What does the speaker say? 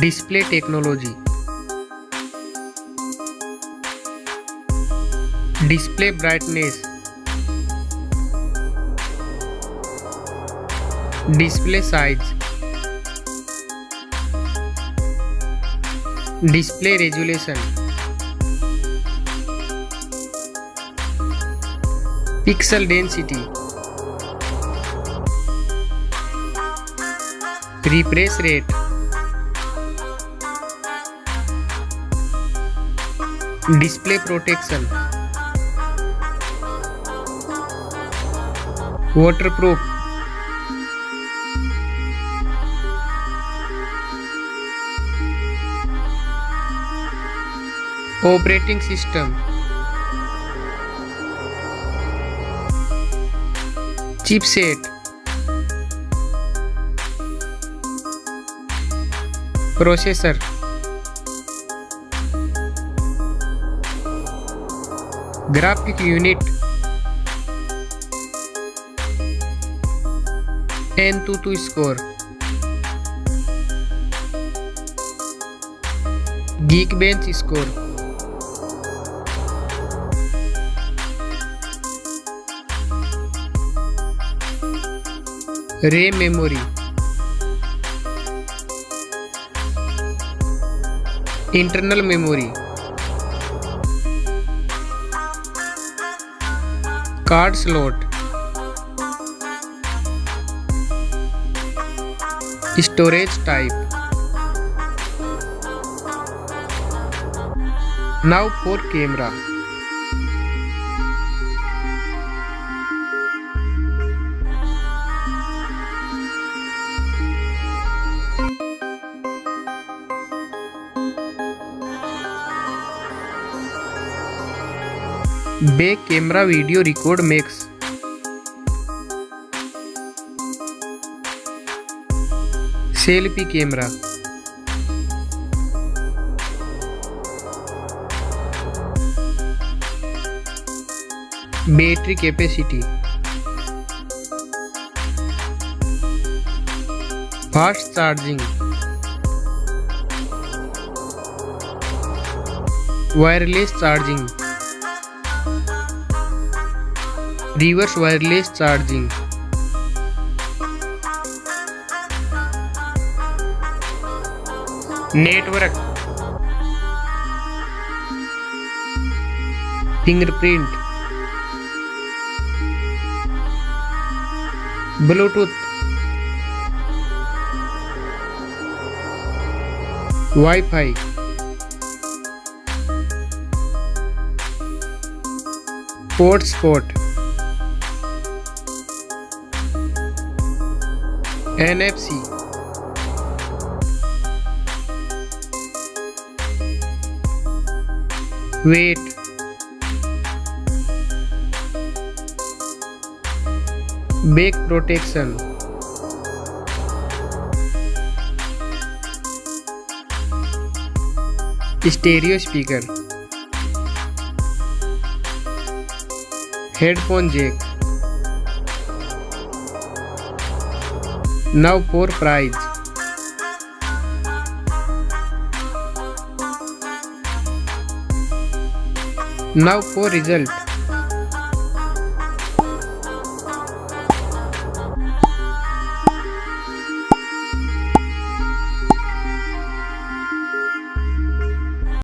Display technology. Display brightness. Display size. Display resolution. Pixel density. Refresh rate. Display protection. Waterproof. Operating system. Chipset. Processor. Graphic unit. N22 score. Geekbench score. RAM memory. Internal memory. Card slot. Storage type. Now for camera. Back camera video record makes. Selfie camera. Battery capacity. Fast charging. Wireless charging. Reverse wireless charging. Network. Fingerprint. Bluetooth. Wi-Fi. Hotspot. NFC. Weight. Back protection. Stereo speaker. Headphone jack. Now for price. Now for result.